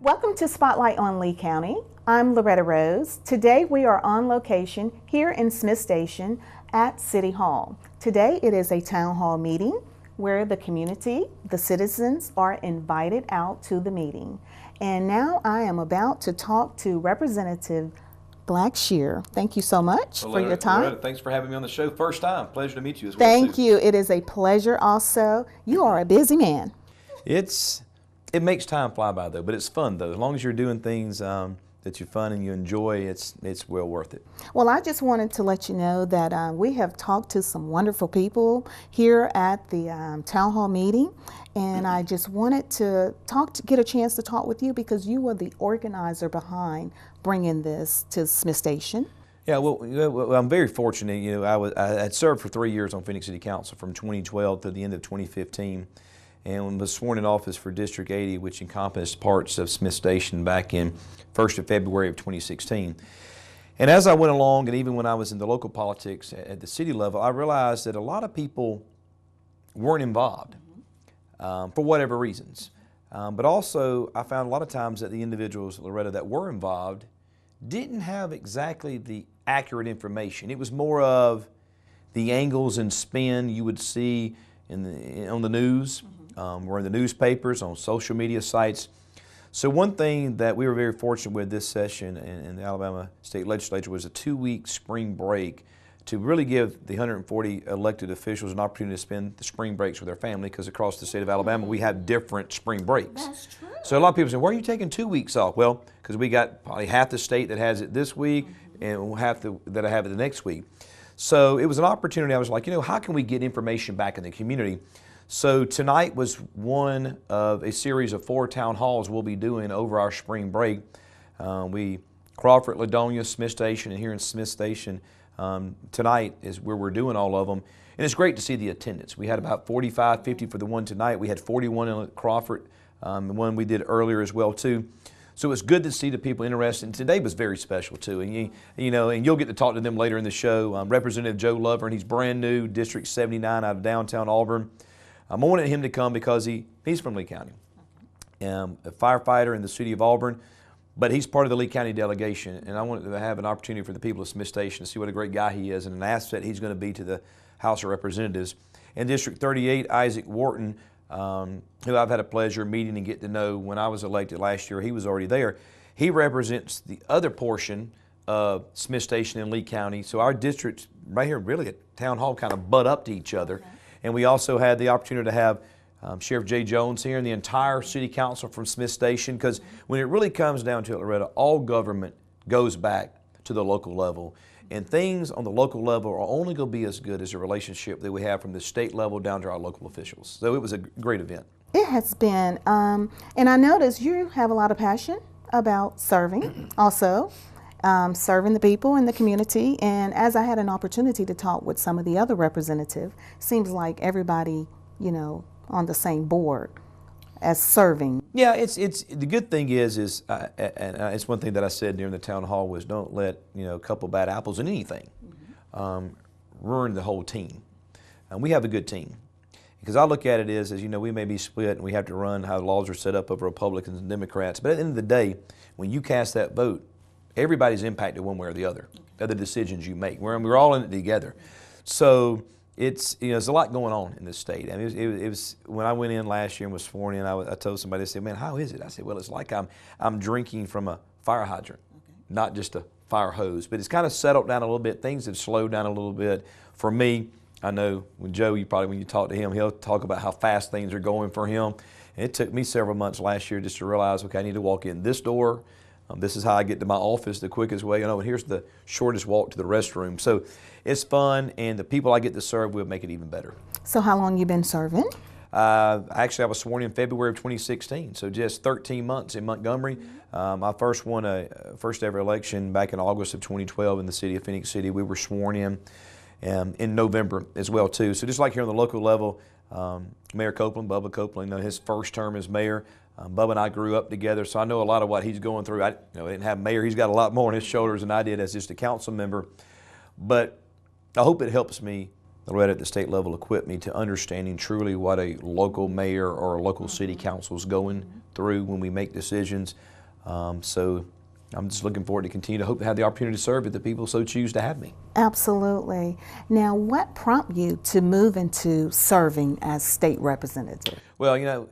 Welcome to Spotlight on Lee County. I'm Loretta Rose. Today we are on location here in Smith Station at City Hall. Today it is a town hall meeting where the community, the citizens, are invited out to the meeting. And now I am about to talk to Representative Blackshear. Thank you so much for your time. Loretta, thanks for having me on the show. First time. Pleasure to meet you as well. Thank you. It is a pleasure also. You are a busy man. It makes time fly by though, but it's fun though. As long as you're doing things that you're fun and you enjoy, it's well worth it. Well, I just wanted to let you know that we have talked to some wonderful people here at the town hall meeting, and I just wanted to get a chance to talk with you because you were the organizer behind bringing this to Smith Station. Yeah, well, I'm very fortunate. You know, I had served for 3 years on Phoenix City Council from 2012 to the end of 2015. And was sworn in office for District 80, which encompassed parts of Smith Station back in 1st of February of 2016. And as I went along, and even when I was in the local politics at the city level, I realized that a lot of people weren't involved for whatever reasons. But also, I found a lot of times that the individuals, Loretta, that were involved didn't have exactly the accurate information. It was more of the angles and spin you would see on the news. We're in the newspapers, on social media sites. So one thing that we were very fortunate with this session in the Alabama State Legislature was a 2-week spring break to really give the 140 elected officials an opportunity to spend the spring breaks with their family, because across the state of Alabama we have different spring breaks. That's true. So a lot of people say, why are you taking 2 weeks off? Well, because we got probably half the state that has it this week and half that I have it the next week. So it was an opportunity. I was like, how can we get information back in the community? So tonight was one of a series of 4 town halls we'll be doing over our spring break. Crawford, Ladonia, Smith Station, and here in Smith Station tonight is where we're doing all of them. And it's great to see the attendance. We had about 45, 50 for the one tonight. We had 41 in Crawford, the one we did earlier as well too. So it's good to see the people interested. And today was very special too. And and you'll get to talk to them later in the show. Representative Joe Lover, and he's brand new, District 79 out of downtown Auburn. I wanted him to come because he's from Lee County, a firefighter in the city of Auburn, but he's part of the Lee County delegation, and I wanted to have an opportunity for the people of Smith Station to see what a great guy he is and an asset he's going to be to the House of Representatives. In District 38, Isaac Wharton, who I've had a pleasure meeting and getting to know when I was elected last year, he was already there. He represents the other portion of Smith Station and Lee County, so our districts right here really at Town Hall kind of butt up to each other. Okay. And we also had the opportunity to have Sheriff Jay Jones here and the entire city council from Smith Station, because when it really comes down to it, Loretta, all government goes back to the local level. And things on the local level are only going to be as good as the relationship that we have from the state level down to our local officials. So it was a great event. It has been, and I noticed you have a lot of passion about serving also. Serving the people in the community, and as I had an opportunity to talk with some of the other representatives, seems like everybody, on the same board as serving. Yeah, it's the good thing is and it's one thing that I said during the town hall was don't let a couple bad apples in anything ruin the whole team. And we have a good team, because I look at it as we may be split and we have to run how the laws are set up of Republicans and Democrats, but at the end of the day, when you cast that vote, everybody's impacted one way or the other of the decisions you make. We're all in it together. So there's a lot going on in this state. I mean, it was when I went in last year and was sworn in, I told somebody, they said, man, how is it? I said, well, it's like I'm drinking from a fire hydrant, not just a fire hose. But it's kind of settled down a little bit. Things have slowed down a little bit. For me, I know when Joe, when you talk to him, he'll talk about how fast things are going for him. And it took me several months last year just to realize, okay, I need to walk in this door. This is how I get to my office the quickest way. And here's the shortest walk to the restroom. So it's fun, and the people I get to serve will make it even better. So how long you been serving? Actually, I was sworn in February of 2016, so just 13 months in Montgomery. I first won a first ever election back in August of 2012 in the city of Phoenix City. We were sworn in November as well too. So just like here on the local level, Mayor Copeland, Bubba Copeland, his first term as mayor. Bubba and I grew up together, so I know a lot of what he's going through. I didn't have mayor. He's got a lot more on his shoulders than I did as just a council member. But I hope it helps me Loretta at the state level equipped me to understanding truly what a local mayor or a local city council is going through when we make decisions. So I'm just looking forward to continue to hope to have the opportunity to serve if the people so choose to have me. Absolutely. Now, what prompted you to move into serving as state representative? Well, you know,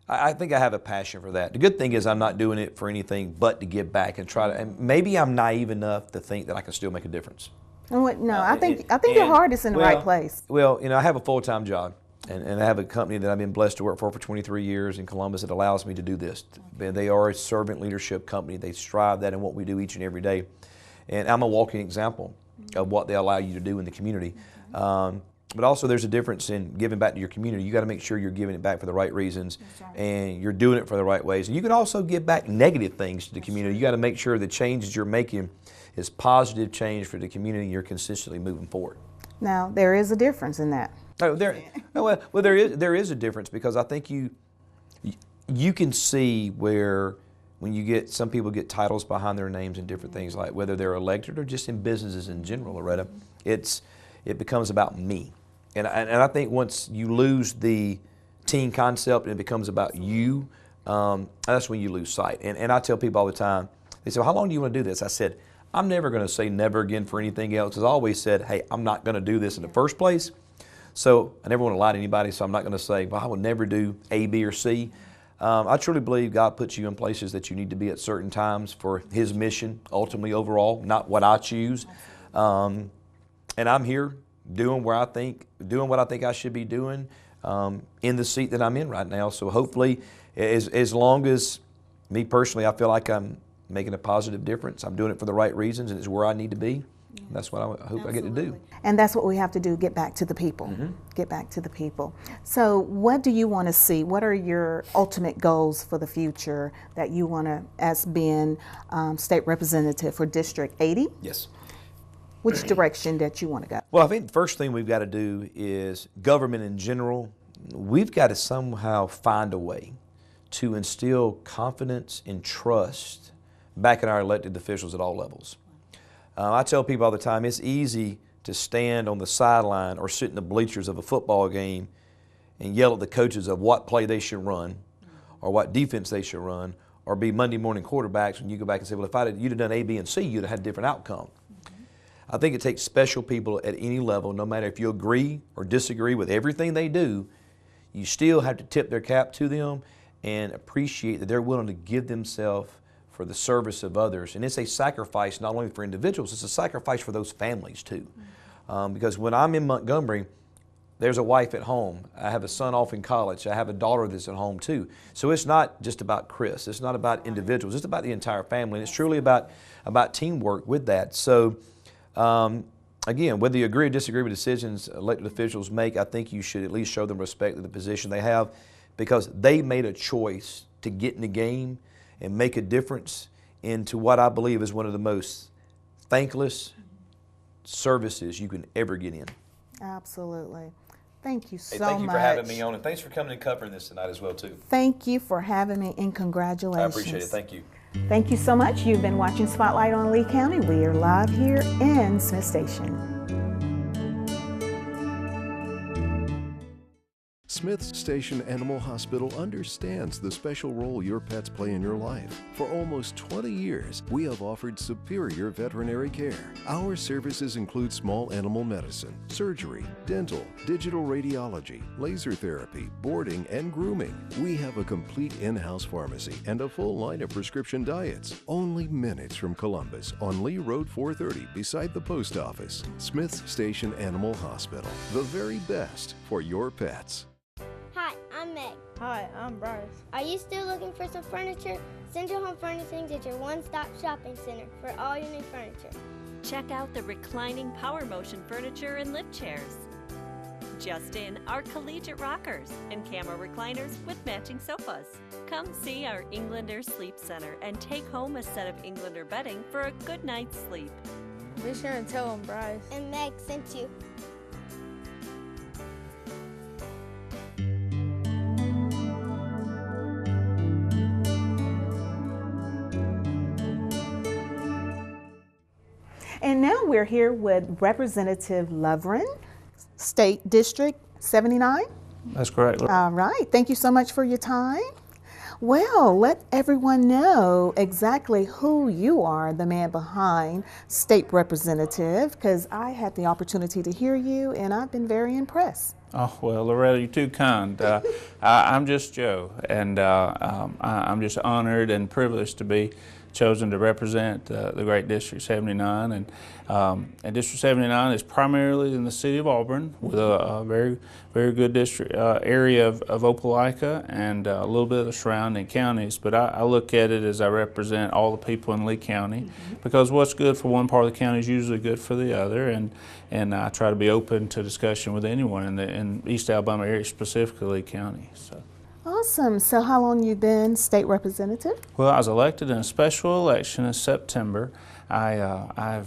I think I have a passion for that. The good thing is I'm not doing it for anything but to give back and try to, and maybe I'm naive enough to think that I can still make a difference. No, I think your heart is in the right place. Well, you know, I have a full-time job, and I have a company that I've been blessed to work for 23 years in Columbus that allows me to do this. They are a servant leadership company. They strive that in what we do each and every day. And I'm a walking example of what they allow you to do in the community. But also there's a difference in giving back to your community. You got to make sure you're giving it back for the right reasons, and you're doing it for the right ways. And you can also give back negative things to the community. You got to make sure the changes you're making is positive change for the community, and you're consistently moving forward. Now, there is a difference in that. Well, there is a difference, because I think you can see where when you get, some people get titles behind their names and different things, like whether they're elected or just in businesses in general, Loretta, it becomes about me. And I think once you lose the team concept and it becomes about you, that's when you lose sight. And I tell people all the time, they say, well, how long do you want to do this? I said, I'm never going to say never again for anything else, because I always said, hey, I'm not going to do this in the first place. So I never want to lie to anybody, so I'm not going to say, well, I will never do A, B, or C. I truly believe God puts you in places that you need to be at certain times for His mission, ultimately overall, not what I choose. And I'm here doing what I think I should be doing in the seat that I'm in right now. So hopefully, as long as me personally, I feel like I'm making a positive difference, I'm doing it for the right reasons, and it's where I need to be. That's what I hope I get to do. And that's what we have to do, get back to the people. Get back to the people. So what do you want to see? What are your ultimate goals for the future that you want to, as being state representative for District 80? Yes. Which direction that you want to go? Well, I think the first thing we've got to do is government in general. We've got to somehow find a way to instill confidence and trust back in our elected officials at all levels. I tell people all the time, it's easy to stand on the sideline or sit in the bleachers of a football game and yell at the coaches of what play they should run or what defense they should run, or be Monday morning quarterbacks when you go back and say, well, if you'd have done A, B, and C, you'd have had a different outcome. I think it takes special people at any level, no matter if you agree or disagree with everything they do, you still have to tip their cap to them and appreciate that they're willing to give themselves for the service of others. And it's a sacrifice not only for individuals, it's a sacrifice for those families too. Because when I'm in Montgomery, there's a wife at home. I have a son off in college. I have a daughter that's at home too. So it's not just about Chris. It's not about individuals. It's about the entire family. And it's truly about teamwork with that. So again, whether you agree or disagree with decisions elected officials make, I think you should at least show them respect to the position they have, because they made a choice to get in the game and make a difference into what I believe is one of the most thankless services you can ever get in. Absolutely. Thank you so much. Thank you for having me on, and thanks for coming and covering this tonight as well too. Thank you for having me, and congratulations. I appreciate it. Thank you. Thank you so much. You've been watching Spotlight on Lee County. We are live here in Smith Station. Smith Station Animal Hospital understands the special role your pets play in your life. For almost 20 years, we have offered superior veterinary care. Our services include small animal medicine, surgery, dental, digital radiology, laser therapy, boarding, and grooming. We have a complete in-house pharmacy and a full line of prescription diets. Only minutes from Columbus on Lee Road 430 beside the post office. Smith Station Animal Hospital, the very best for your pets. Hi, I'm Meg. Hi, I'm Bryce. Are you still looking for some furniture? Central Home Furnishings is your one-stop shopping center for all your new furniture. Check out the reclining power motion furniture and lift chairs. Just in are collegiate rockers and camera recliners with matching sofas. Come see our Englander Sleep Center and take home a set of Englander bedding for a good night's sleep. Be sure and tell them Bryce And Meg sent you. And now we're here with Representative Lovren State District 79. That's correct. All right. Thank you so much for your time. Well, let everyone know exactly who you are, the man behind State Representative, because I had the opportunity to hear you and I've been very impressed. Oh, well, Loretta, you're too kind. I'm just Joe, and I'm just honored and privileged to be chosen to represent the great District 79. And District 79 is primarily in the city of Auburn, with a very, very good district area of Opelika and a little bit of the surrounding counties. But I look at it as I represent all the people in Lee County, because what's good for one part of the county is usually good for the other. And I try to be open to discussion with anyone in East Alabama area, specifically Lee County. So. Awesome. So how long you been state representative? Well, I was elected in a special election in September. I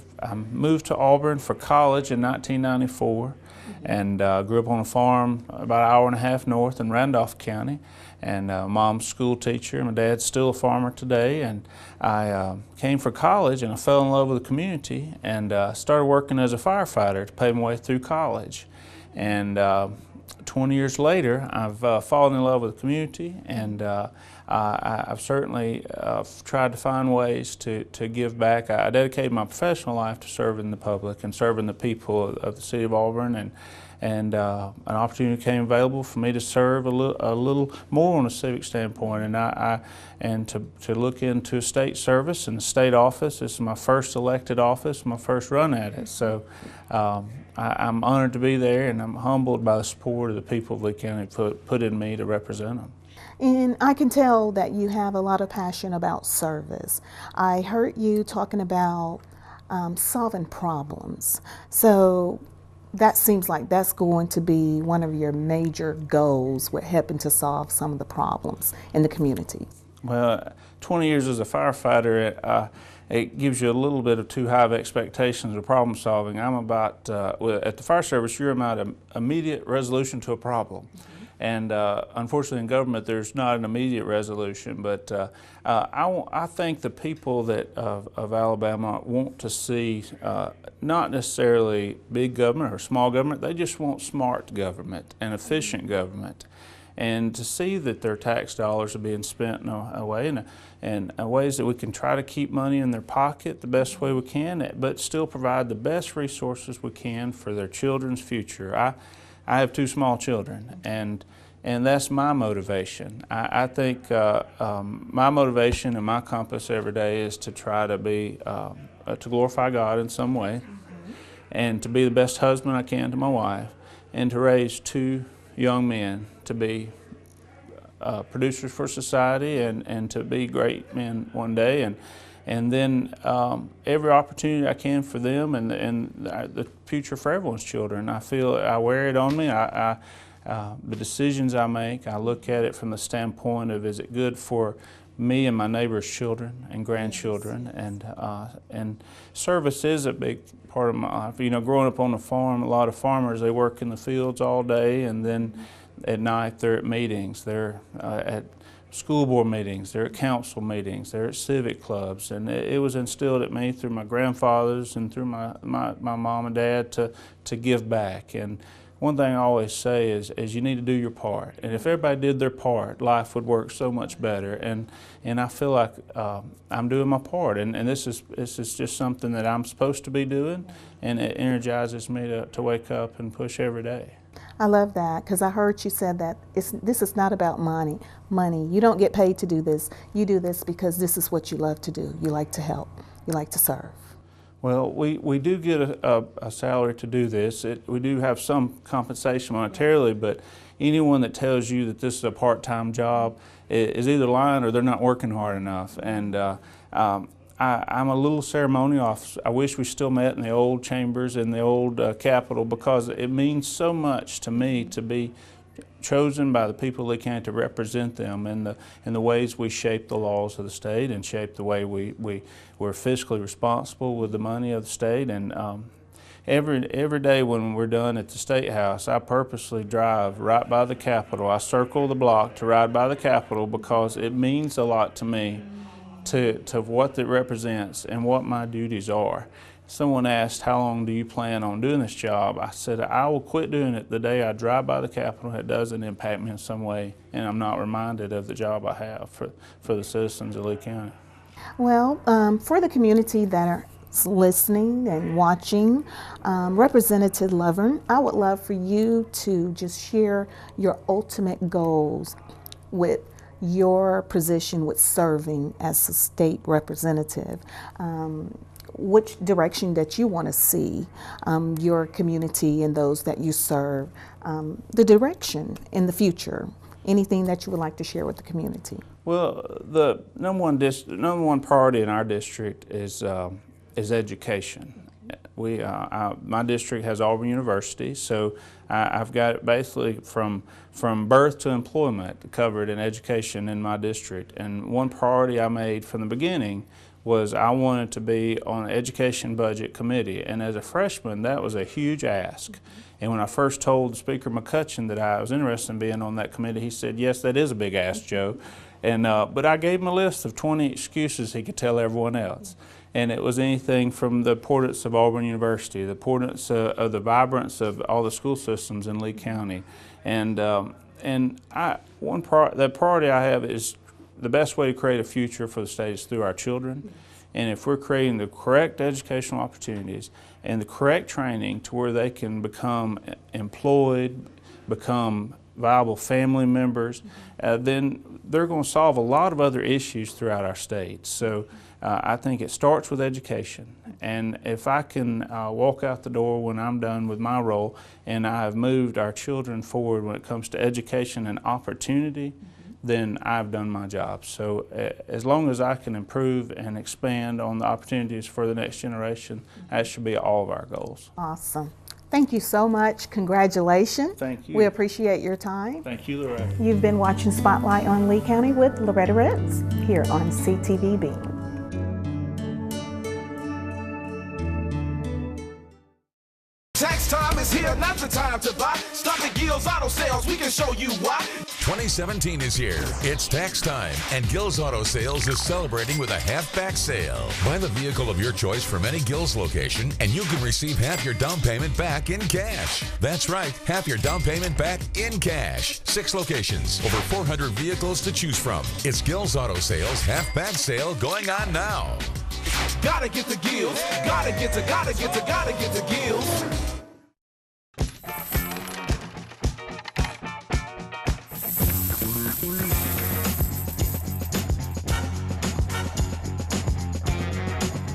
moved to Auburn for college in 1994 and grew up on a farm about an hour and a half north in Randolph County. And mom's school teacher, my dad's still a farmer today. And I came for college and I fell in love with the community and started working as a firefighter to pay my way through college. And 20 years later, I've fallen in love with the community, and I've certainly tried to find ways to give back. I dedicated my professional life to serving the public and serving the people of the city of Auburn, and an opportunity became available for me to serve a little more on a civic standpoint, and to look into a state service and a state office. This is my first elected office, my first run at it. So I'm honored to be there, and I'm humbled by the support of the people of Lee County put in me to represent them. And I can tell that you have a lot of passion about service. I heard you talking about solving problems. So that seems like that's going to be one of your major goals with helping to solve some of the problems in the community. Well, 20 years as a firefighter, it gives you a little bit of too high of expectations of problem solving. I'm about, at the fire service, you're about immediate resolution to a problem. And unfortunately in government there's not an immediate resolution, but I think the people of Alabama want to see not necessarily big government or small government, they just want smart government and efficient government. And to see that their tax dollars are being spent in a way, and ways that we can try to keep money in their pocket the best way we can, but still provide the best resources we can for their children's future. I have two small children, and that's my motivation. I think my motivation and my compass every day is to try to be, to glorify God in some way, and to be the best husband I can to my wife, and to raise two young men to be producers for society and to be great men one day, and then every opportunity I can for them and the future for everyone's children. I feel I wear it on me. The decisions I make, I look at it from the standpoint of, is it good for me and my neighbor's children and grandchildren? And service is a big part of my life. You know, growing up on a farm, a lot of farmers, they work in the fields all day, and then at night they're at meetings, they're at school board meetings, they're at council meetings, they're at civic clubs, and it was instilled at me through my grandfathers and through my mom and dad to give back. And one thing I always say is you need to do your part, and if everybody did their part, life would work so much better. And I feel like I'm doing my part, and this is just something that I'm supposed to be doing, and it energizes me to wake up and push every day. I love that, because I heard you said that this is not about money. You don't get paid to do this. You do this because this is what you love to do. You like to help. You like to serve. Well, we do get a salary to do this. We do have some compensation monetarily, but anyone that tells you that this is a part-time job is either lying or they're not working hard enough. And I'm a little ceremonial. I wish we still met in the old chambers in the old Capitol, because it means so much to me to be chosen by the people of Lee County to represent them in the ways we shape the laws of the state and shape the way we're fiscally responsible with the money of the state. And every day when we're done at the State House, I purposely drive right by the Capitol. I circle the block to ride by the Capitol, because it means a lot to me to what it represents and what my duties are. someone asked, how long do you plan on doing this job? I said, I will quit doing it the day I drive by the Capitol. It doesn't impact me in some way, and I'm not reminded of the job I have for the citizens of Lee County. Well, for the community that are listening and watching, Representative Lovern, I would love for you to just share your ultimate goals with your position with serving as a state representative. Which direction that you want to see your community and those that you serve, the direction in the future, anything that you would like to share with the community. Well, the number one priority in our district is education. My district has Auburn University, so I've got basically from birth to employment covered in education in my district. And one priority I made from the beginning was I wanted to be on the education budget committee. And as a freshman, that was a huge ask. And when I first told Speaker McCutcheon that I was interested in being on that committee, he said, yes, that is a big ask, Joe. And, but I gave him a list of 20 excuses he could tell everyone else. And it was anything from the importance of Auburn University, the importance of the vibrance of all the school systems in Lee County. And the priority I have is the best way to create a future for the state is through our children. And if we're creating the correct educational opportunities and the correct training to where they can become employed, become viable family members, then they're going to solve a lot of other issues throughout our state. So I think it starts with education. And if I can walk out the door when I'm done with my role and I have moved our children forward when it comes to education and opportunity, then I've done my job. So as long as I can improve and expand on the opportunities for the next generation, that should be all of our goals. Awesome. Thank you so much. Congratulations. Thank you. We appreciate your time. Thank you, Loretta. You've been watching Spotlight on Lee County with Loretta Rose here on CTVB. Tax time is here, not the time to buy. Stop at Gill's Auto Sales, we can show you why. 2017 is here. It's tax time, and Gill's Auto Sales is celebrating with a half-back sale. Buy the vehicle of your choice from any Gill's location, and you can receive half your down payment back in cash. That's right, half your down payment back in cash. 6 locations, over 400 vehicles to choose from. It's Gill's Auto Sales half-back sale going on now. Gotta get the Gills, gotta get the Gills.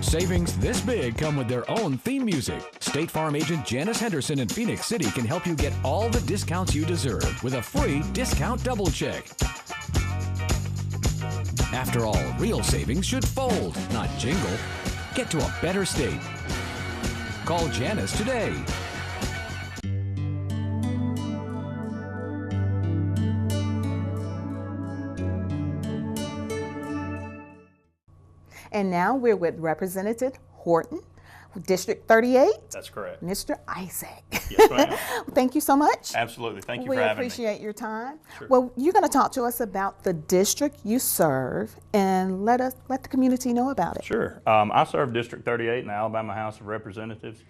Savings this big come with their own theme music. State Farm agent Janice Henderson in Phoenix City can help you get all the discounts you deserve with a free discount double check. After all, real savings should fold, not jingle. Get to a better state. Call Janice today. And now we're with Representative Horton, District 38. That's correct. Mr. Isaac. Yes, ma'am. Thank you so much. Absolutely. Thank you we for having me. We appreciate your time. Sure. Well, you're going to talk to us about the district you serve and let the community know about it. Sure. I serve District 38 in the Alabama House of Representatives.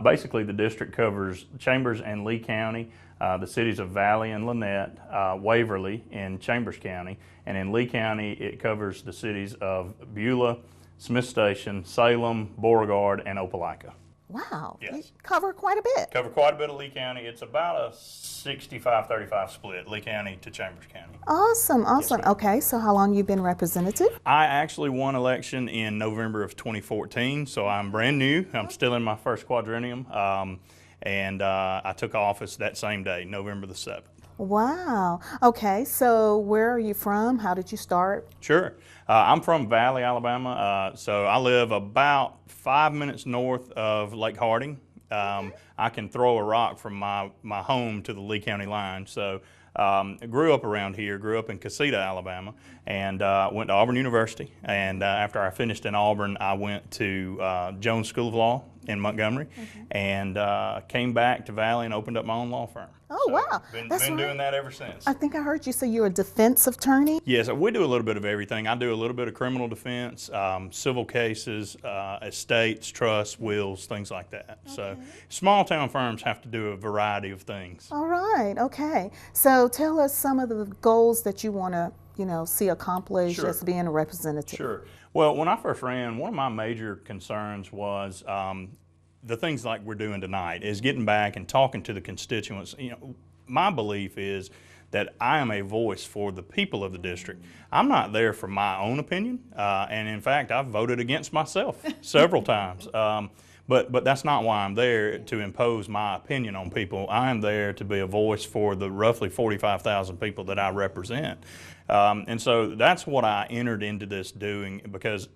Basically, the district covers Chambers and Lee County, the cities of Valley and Lynette, Waverly in Chambers County, and in Lee County it covers the cities of Beulah, Smith Station, Salem, Beauregard, and Opelika. Wow. Yes. You cover quite a bit. Cover quite a bit of Lee County. It's about a 65-35 split, Lee County to Chambers County. Awesome, awesome. Yes, okay, so how long you been representative? I actually won election in November of 2014, so I'm brand new. I'm still in my first quadrennium, and I took office that same day, November the 7th. Wow. Okay, so where are you from? How did you start? Sure. I'm from Valley, Alabama, so I live about 5 minutes north of Lake Harding. I can throw a rock from my home to the Lee County line. So I grew up around here, grew up in Casita, Alabama, and went to Auburn University. And after I finished in Auburn, I went to Jones School of Law in Montgomery, and came back to Valley and opened up my own law firm. Oh, So wow. Been That's right. doing that ever since. I think I heard you say you're a defense attorney. Yes, we do a little bit of everything. I do a little bit of criminal defense, civil cases, estates, trusts, wills, things like that. Okay. So small town firms have to do a variety of things. All right, okay. So tell us some of the goals that you want to, see accomplished as being a representative. Sure. Well, when I first ran, one of my major concerns was the things like we're doing tonight, is getting back and talking to the constituents. My belief is that I am a voice for the people of the district. I'm not there for my own opinion, and in fact, I've voted against myself several times. But that's not why I'm there, to impose my opinion on people. I am there to be a voice for the roughly 45,000 people that I represent. And so that's what I entered into this doing, because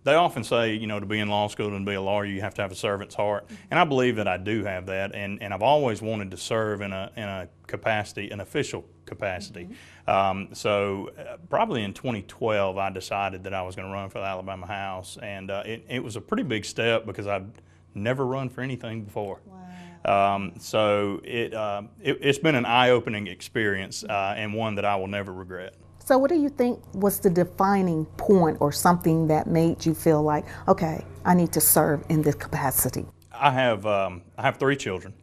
they often say, to be in law school and be a lawyer, you have to have a servant's heart. And I believe that I do have that, and I've always wanted to serve in a capacity, an official capacity. So probably in 2012, I decided that I was going to run for the Alabama House, and it was a pretty big step because I'd never run for anything before. Wow. So it's been an eye-opening experience, and one that I will never regret. So what do you think was the defining point, or something that made you feel like, okay, I need to serve in this capacity? I have 3 children.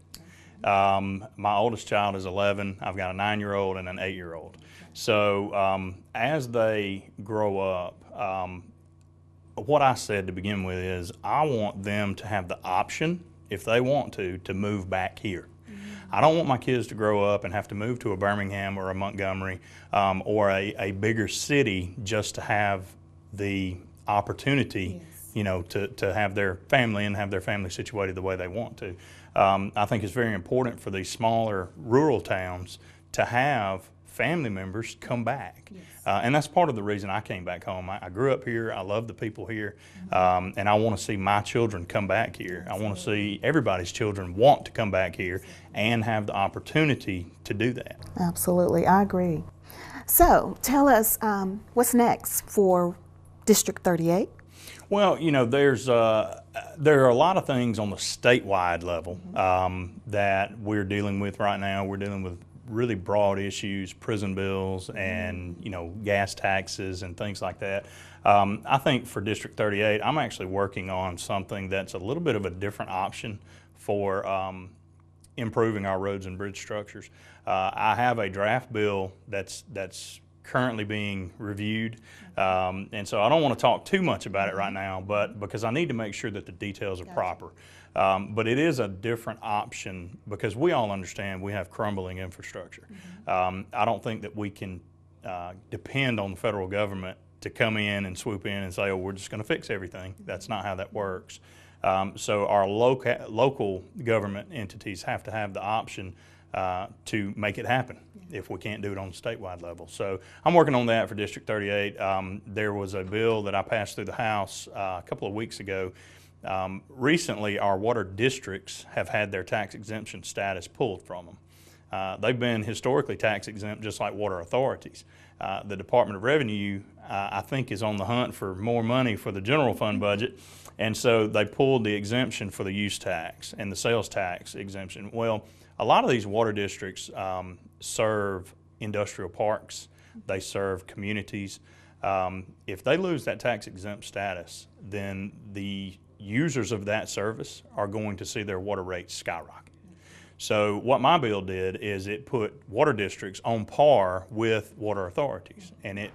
My oldest child is 11. I've got a 9-year-old and an 8-year-old. So as they grow up, what I said to begin with is I want them to have the option, if they want to move back here. I don't want my kids to grow up and have to move to a Birmingham or a Montgomery or a bigger city just to have the opportunity, to have their family and have their family situated the way they want to. I think it's very important for these smaller rural towns to have family members come back. Yes. And that's part of the reason I came back home. I grew up here, I love the people here, and I want to see my children come back here. Absolutely. I want to see everybody's children want to come back here and have the opportunity to do that. Absolutely, I agree. So tell us what's next for District 38? Well, there are a lot of things on the statewide level that we're dealing with right now. We're dealing with really broad issues, prison bills and, gas taxes and things like that. I think for District 38, I'm actually working on something that's a little bit of a different option for improving our roads and bridge structures. I have a draft bill that's currently being reviewed, and so I don't want to talk too much about it right now, but because I need to make sure that the details are proper. But it is a different option, because we all understand we have crumbling infrastructure. I don't think that we can depend on the federal government to come in and swoop in and say, oh, we're just going to fix everything. That's not how that works. So our local government entities have to have the option to make it happen if we can't do it on the statewide level. So I'm working on that for District 38. There was a bill that I passed through the House a couple of weeks ago. Recently, our water districts have had their tax exemption status pulled from them. They've been historically tax exempt just like water authorities. The Department of Revenue, I think, is on the hunt for more money for the general fund budget, and so they pulled the exemption for the use tax and the sales tax exemption. Well, a lot of these water districts serve industrial parks, they serve communities. If they lose that tax exempt status, then the users of that service are going to see their water rates skyrocket. So what my bill did is it put water districts on par with water authorities, and it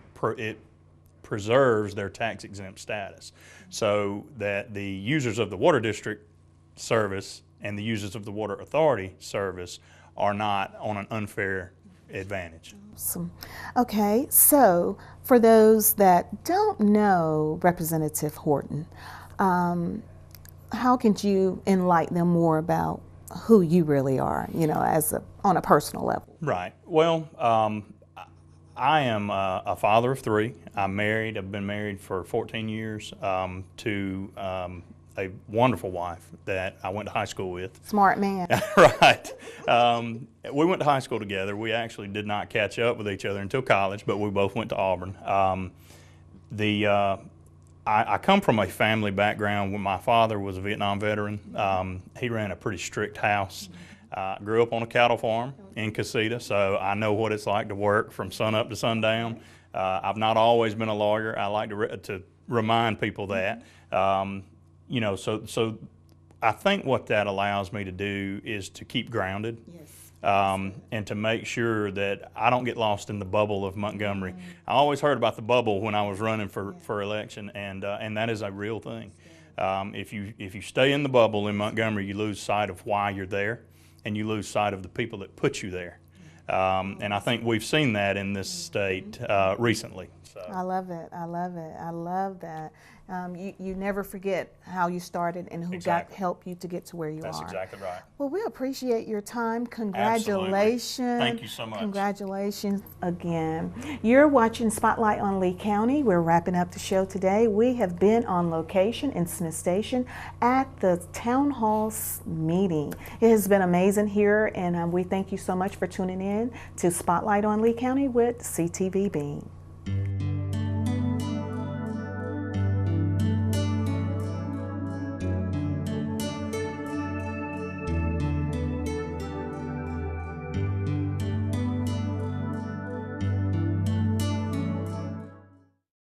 preserves their tax exempt status so that the users of the water district service and the users of the water authority service are not on an unfair advantage. Awesome. Okay, so for those that don't know Representative Horton, how can you enlighten them more about who you really are, on a personal level? Right. Well, I am a father of 3. I'm married. I've been married for 14 years to a wonderful wife that I went to high school with. Smart man. Right. We went to high school together. We actually did not catch up with each other until college, but we both went to Auburn. I come from a family background where my father was a Vietnam veteran. He ran a pretty strict house. Grew up on a cattle farm in Casita, so I know what it's like to work from sun up to sundown. I've not always been a lawyer. I like to remind people that. You know, so I think what that allows me to do is to keep grounded. Yes. And to make sure that I don't get lost in the bubble of Montgomery. I always heard about the bubble when I was running for election, and that is a real thing. If you stay in the bubble in Montgomery, you lose sight of why you're there, and you lose sight of the people that put you there. And I think we've seen that in this state recently. So. I love it. I love it. I love that. You never forget how you started and who helped you to get to where you are. That's exactly right. Well, we appreciate your time. Congratulations. Absolutely. Thank you so much. Congratulations again. You're watching Spotlight on Lee County. We're wrapping up the show today. We have been on location in Smith Station at the Town Hall meeting. It has been amazing here, and we thank you so much for tuning in to Spotlight on Lee County with CTV Bean.